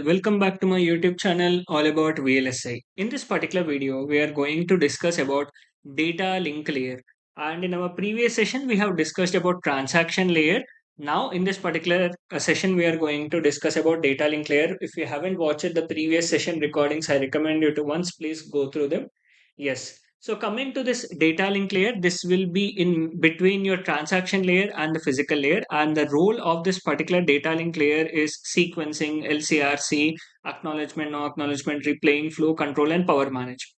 Welcome back to my YouTube channel all about VLSI. In this particular video, we are going to discuss about data link layer. And in our previous session, we have discussed about transaction layer. Now, in this particular session, we are going to discuss about data link layer. If you haven't watched the previous session recordings, I recommend you to once please go through them. Yes. So coming to this data link layer, this will be in between your transaction layer and the physical layer. And the role of this particular data link layer is sequencing, LCRC, acknowledgement, no acknowledgement, replaying, flow control, and power management.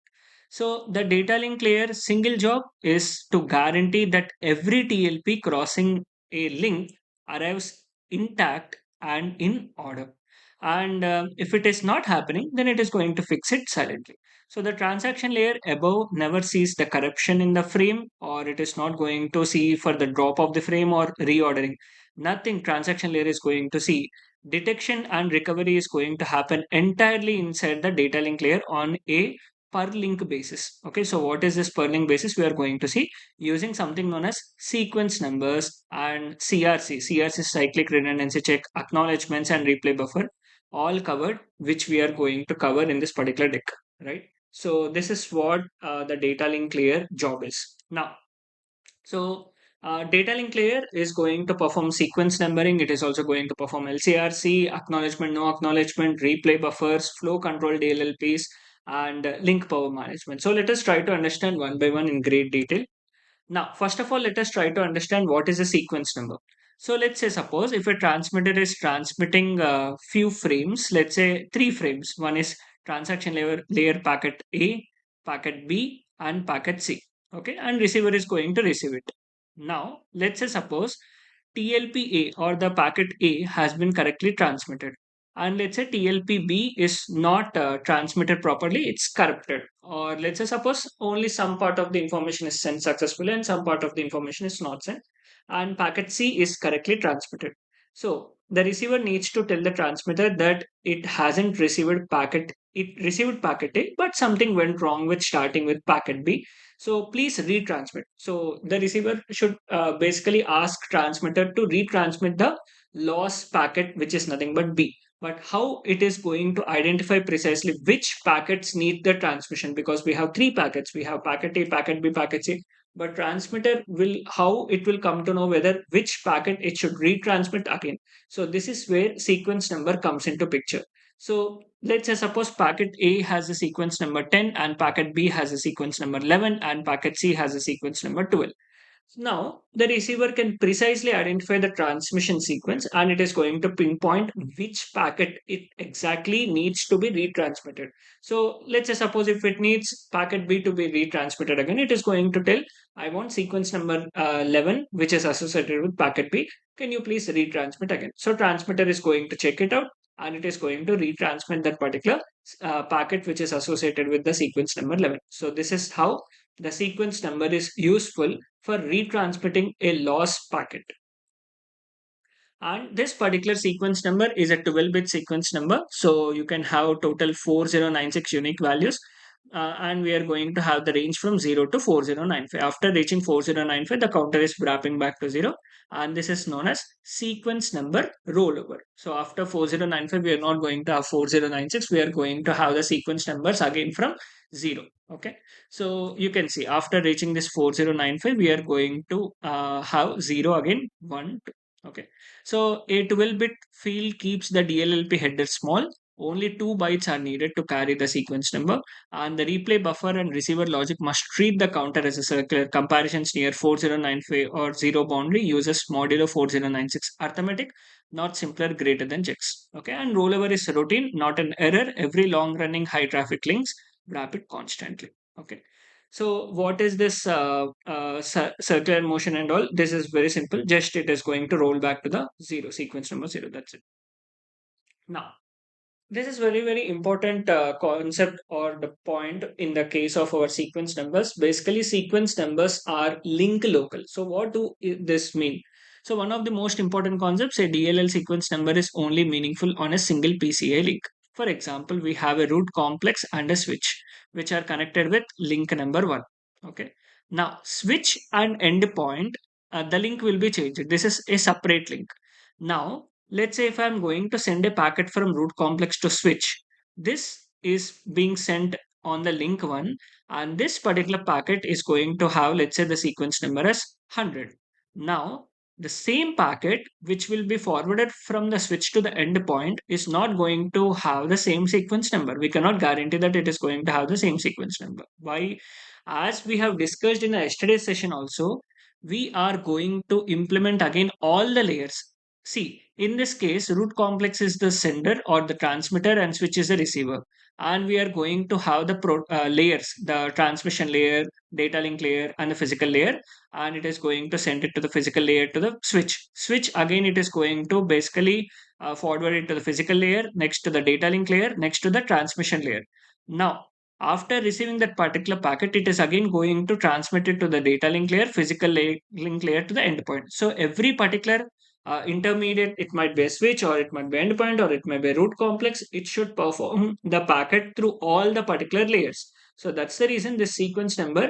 So the data link layer single job is to guarantee that every TLP crossing a link arrives intact and in order. And if it is not happening, then it is going to fix it silently. So the transaction layer above never sees the corruption in the frame, or it is not going to see for the drop of the frame or reordering. Nothing transaction layer is going to see. Detection and recovery is going to happen entirely inside the data link layer on a per link basis. Okay, so what is this per link basis? We are going to see using something known as sequence numbers and CRC. CRC cyclic redundancy check, acknowledgements, and replay buffer, all covered, which we are going to cover in this particular deck, right? So this is what the data link layer job is. Now, so data link layer is going to perform sequence numbering. It is also going to perform LCRC, acknowledgement, no acknowledgement, replay buffers, flow control DLLPs, and link power management. So let us try to understand one by one in great detail. Now, first of all, let us try to understand what is a sequence number. So let's say suppose if a transmitter is transmitting a few frames, let's say 3 frames. One is transaction layer packet A, packet B, and packet C. Okay, and receiver is going to receive it. Now, let's say suppose TLP A or the packet A has been correctly transmitted. And let's say TLP B is not transmitted properly, it's corrupted. Or let's say suppose only some part of the information is sent successfully and some part of the information is not sent. And packet C is correctly transmitted. So the receiver needs to tell the transmitter that it hasn't received packet, it received packet A, but something went wrong with starting with packet B. So please retransmit. So the receiver should basically ask transmitter to retransmit the lost packet, which is nothing but B. But how it is going to identify precisely which packets need the transmission, because we have 3 packets. We have packet A, packet B, packet C. But transmitter will, how it will come to know whether which packet it should retransmit again. So this is where sequence number comes into picture. So let's say suppose packet A has a sequence number 10 and packet B has a sequence number 11 and packet C has a sequence number 12. Now, the receiver can precisely identify the transmission sequence and it is going to pinpoint which packet it exactly needs to be retransmitted. So, let's say suppose if it needs packet B to be retransmitted again, it is going to tell, I want sequence number 11, which is associated with packet B. Can you please retransmit again? So, transmitter is going to check it out and it is going to retransmit that particular packet which is associated with the sequence number 11. So, this is how the sequence number is useful for retransmitting a lost packet. And this particular sequence number is a 12-bit sequence number. So you can have total 4096 unique values. And we are going to have the range from 0 to 4095. After reaching 4095, the counter is wrapping back to 0. And this is known as sequence number rollover. So after 4095, we are not going to have 4096. We are going to have the sequence numbers again from 0. Okay. So you can see after reaching this 4095, we are going to have 0 again, 1, 2. Okay. So a 12-bit field keeps the DLLP header small. Only 2 bytes are needed to carry the sequence number, and the replay buffer and receiver logic must treat the counter as a circular. Comparisons near 4095 or 0 boundary uses modulo 4096 arithmetic, not simpler greater than checks. Okay, and rollover is routine, not an error. Every long running high traffic links wrap it constantly. Okay. So what is this circular motion and all? This is very simple. Just it is going to roll back to the 0, sequence number 0. That's it. Now, this is very important concept or the point in the case of our sequence numbers. Basically, sequence numbers are link local. So what do this mean? So one of the most important concepts, a DLL sequence number is only meaningful on a single PCI link. For example, we have a root complex and a switch, which are connected with link number 1. Okay. Now, switch and endpoint, the link will be changed. This is a separate link. Now, let's say if I'm going to send a packet from root complex to switch, this is being sent on the link 1, and this particular packet is going to have, let's say, the sequence number as 100. Now, the same packet which will be forwarded from the switch to the endpoint is not going to have the same sequence number. We cannot guarantee that it is going to have the same sequence number. Why? As we have discussed in the yesterday's session also, we are going to implement again all the layers. See, in this case, root complex is the sender or the transmitter and switch is the receiver. And we are going to have the layers, the transmission layer, data link layer, and the physical layer. And it is going to send it to the physical layer to the switch. Switch, again, it is going to basically forward it to the physical layer, next to the data link layer, next to the transmission layer. Now, after receiving that particular packet, it is again going to transmit it to the data link layer, physical link layer to the endpoint. So every particular intermediate, it might be a switch or it might be endpoint or it might be a root complex, it should perform the packet through all the particular layers. So that's the reason this sequence number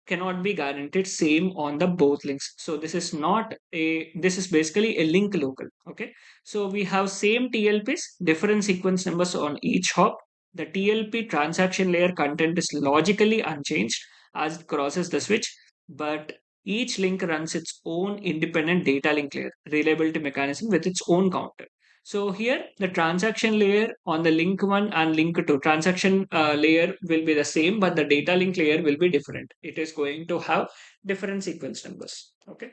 cannot be guaranteed same on the both links. So this is basically a link local. Okay. So we have same TLPs, different sequence numbers on each hop. The TLP transaction layer content is logically unchanged as it crosses the switch, but each link runs its own independent data link layer reliability mechanism with its own counter. So here the transaction layer on the link 1 and link 2 transaction layer will be the same, but the data link layer will be different. It is going to have different sequence numbers. Okay.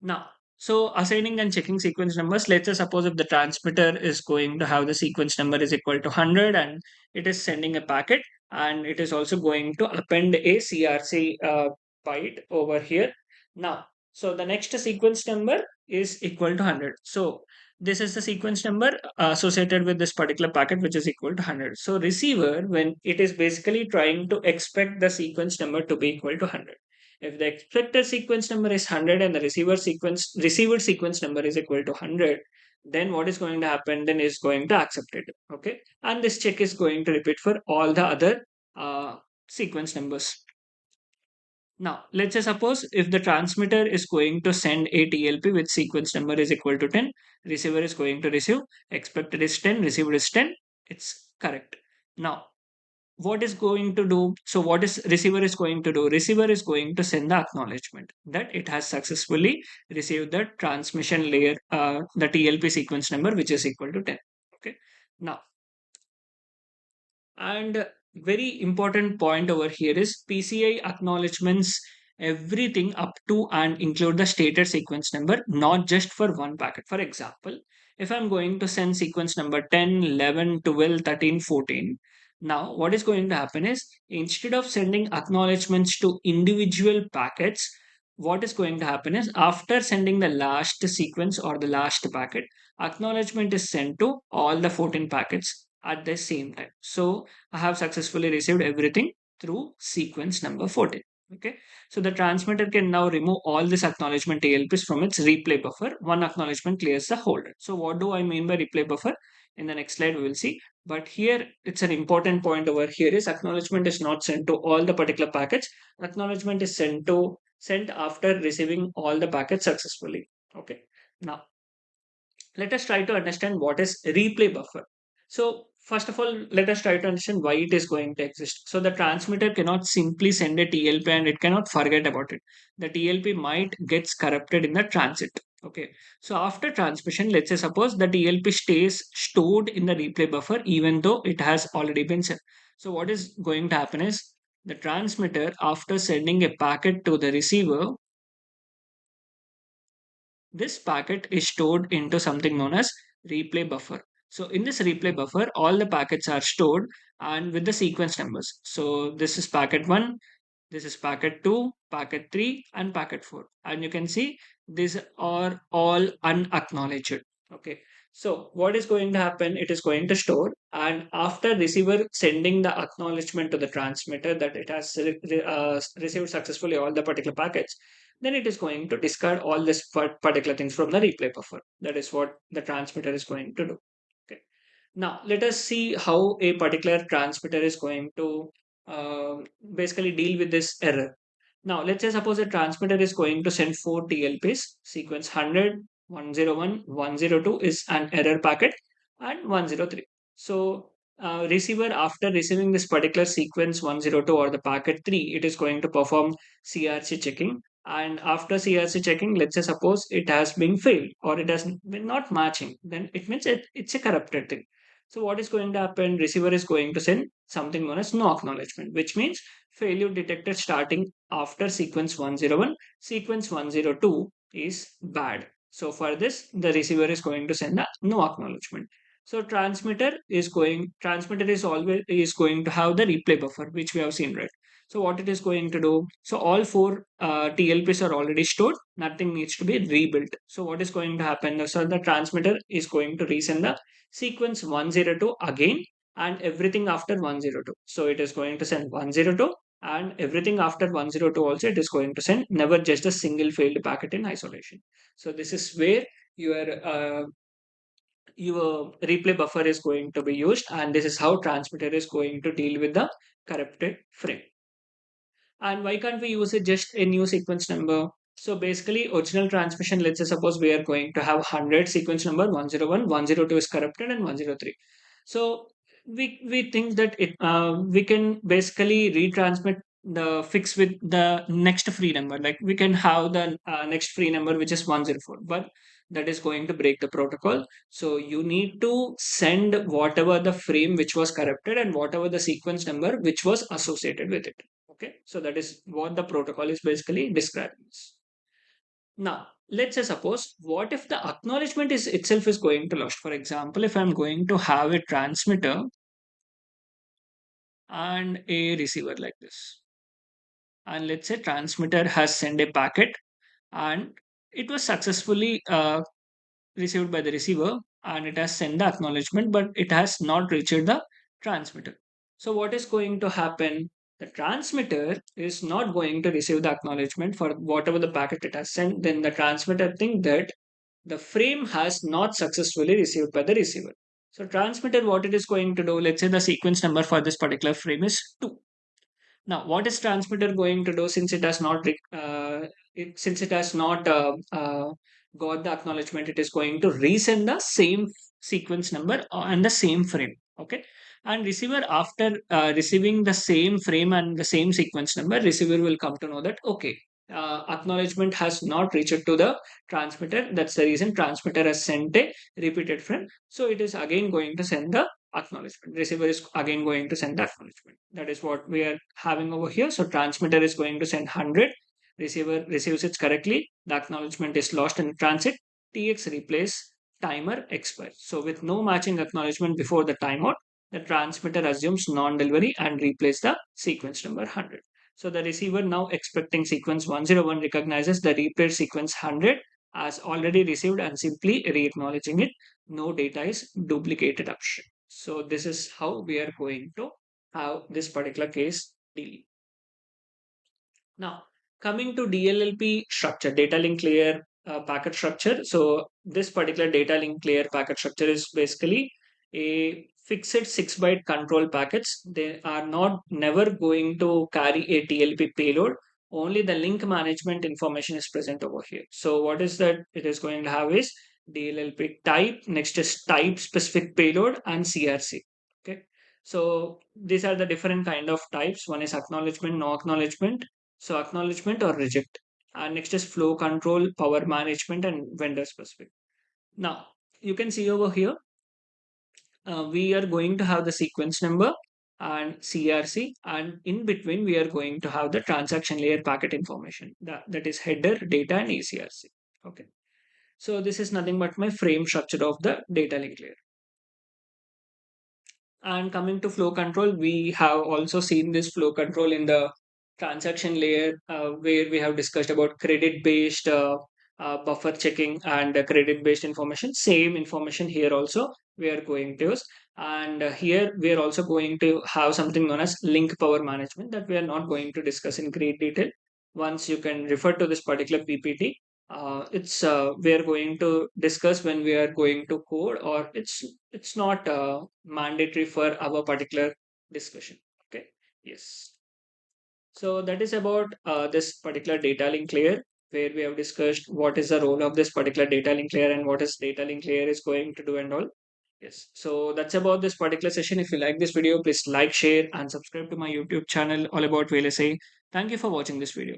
Now, so assigning and checking sequence numbers, let's say suppose if the transmitter is going to have the sequence number is equal to 100 and it is sending a packet, and it is also going to append a CRC byte over here. Now, so the next sequence number is equal to 100. So this is the sequence number associated with this particular packet, which is equal to 100. So receiver, when it is basically trying to expect the sequence number to be equal to 100, if the expected sequence number is 100 and the received sequence number is equal to 100, then what is going to happen? Then is going to accept it. Okay. And this check is going to repeat for all the other sequence numbers. Now, let's say suppose if the transmitter is going to send a TLP with sequence number is equal to 10, receiver is going to receive, expected is 10, received is 10, it's correct. Now, what is going to do? So what is receiver is going to do? Receiver is going to send the acknowledgement that it has successfully received the transmission layer, the TLP sequence number, which is equal to 10. Okay. Now, and very important point over here is PCI acknowledgements everything up to and include the stated sequence number, not just for one packet. For example, if I'm going to send sequence number 10, 11, 12, 13, 14, now what is going to happen is instead of sending acknowledgements to individual packets, what is going to happen is after sending the last sequence or the last packet, acknowledgement is sent to all the 14 packets at the same time. So I have successfully received everything through sequence number 14. Okay. So the transmitter can now remove all this acknowledgement TLPs from its replay buffer. One acknowledgement clears the holder. So what do I mean by replay buffer? In the next slide, we will see. But here, it's an important point over here is acknowledgement is not sent to all the particular packets. Acknowledgement is sent after receiving all the packets successfully. Okay. Now, let us try to understand what is replay buffer. So first of all, let us try to understand why it is going to exist. So the transmitter cannot simply send a TLP and it cannot forget about it. The TLP might gets corrupted in the transit. Okay. So after transmission, let's say suppose the TLP stays stored in the replay buffer even though it has already been sent. So what is going to happen is the transmitter after sending a packet to the receiver, this packet is stored into something known as replay buffer. So in this replay buffer, all the packets are stored and with the sequence numbers. So this is packet 1, this is packet 2, packet 3, and packet 4. And you can see these are all unacknowledged. Okay. So what is going to happen? It is going to store, and after receiver sending the acknowledgement to the transmitter that it has received successfully all the particular packets, then it is going to discard all this particular things from the replay buffer. That is what the transmitter is going to do. Okay. Now let us see how a particular transmitter is going to uh, basically deal with this error. Now let's say suppose a transmitter is going to send 4 TLPs, sequence 100, 101, 102 is an error packet, and 103. So receiver, after receiving this particular sequence 102 or the packet 3, it is going to perform CRC checking. And after CRC checking, let's say suppose it has been failed or it has been not matching, then it means it's a corrupted thing. So what is going to happen? Receiver is going to send something known as no acknowledgement, which means failure detected starting after sequence 101. Sequence 102 is bad. So for this, the receiver is going to send a no acknowledgement. So transmitter is always is going to have the replay buffer, which we have seen, right? So what it is going to do? So all four TLPs are already stored. Nothing needs to be rebuilt. So what is going to happen? So the transmitter is going to resend the sequence 102 again and everything after 102. So it is going to send 102 and everything after 102 also it is going to send, never just a single failed packet in isolation. So this is where your replay buffer is going to be used, and this is how transmitter is going to deal with the corrupted frame. And why can't we use it just a new sequence number? So basically, original transmission, let's say suppose we are going to have 100 sequence number 101, 102 is corrupted, and 103. So we think that we can basically retransmit the fix with the next free number. Like we can have the next free number which is 104, but that is going to break the protocol. So you need to send whatever the frame which was corrupted and whatever the sequence number which was associated with it. Okay, so that is what the protocol is basically describing. Now, let's say suppose what if the acknowledgement is itself is going to lost? For example, if I'm going to have a transmitter and a receiver like this, and let's say transmitter has sent a packet and it was successfully received by the receiver and it has sent the acknowledgement, but it has not reached the transmitter. So what is going to happen? The transmitter is not going to receive the acknowledgement for whatever the packet it has sent. Then the transmitter think that the frame has not successfully received by the receiver. So transmitter, what it is going to do, let's say the sequence number for this particular frame is 2. Now, what is transmitter going to do since it has not since it has not got the acknowledgement? It is going to resend the same sequence number and the same frame. Okay, and receiver after receiving the same frame and the same sequence number, receiver will come to know that okay, acknowledgement has not reached to the transmitter. That's the reason transmitter has sent a repeated frame. So it is again going to send the acknowledgement. Receiver is again going to send the acknowledgement. That is what we are having over here. So transmitter is going to send 100. Receiver receives it correctly. The acknowledgement is lost in transit. TX replace timer expires. So with no matching acknowledgement before the timeout, the transmitter assumes non-delivery and replace the sequence number 100. So the receiver now expecting sequence 101 recognizes the replayed sequence 100 as already received and simply re-acknowledging it. No data is duplicated upstream. So this is how we are going to have this particular case deal. Now, coming to DLLP structure, data link layer packet structure. So this particular data link layer packet structure is basically a fixed 6-byte control packets. They are not never going to carry a TLP payload. Only the link management information is present over here. So what is that it is going to have is DLLP type, next is type specific payload and CRC. Okay. So these are the different kind of types. One is acknowledgement, no acknowledgement. So acknowledgement or reject. And next is flow control, power management, and vendor specific. Now you can see over here, we are going to have the sequence number and CRC, and in between we are going to have the transaction layer packet information. That is header, data, and ACRC. Okay. So this is nothing but my frame structure of the data link layer. And coming to flow control, we have also seen this flow control in the transaction layer where we have discussed about credit based buffer checking and credit based information. Same information here also we are going to use. And here we are also going to have something known as link power management that we are not going to discuss in great detail. Once you can refer to this particular PPT, it's we are going to discuss when we are going to code, or it's not mandatory for our particular discussion. Okay. Yes. So that is about this particular data link layer, where we have discussed what is the role of this particular data link layer and what is data link layer is going to do and all. Yes, so that's about this particular session. If you like this video, please like, share, and subscribe to my YouTube channel all about VLSI. Thank you for watching this video.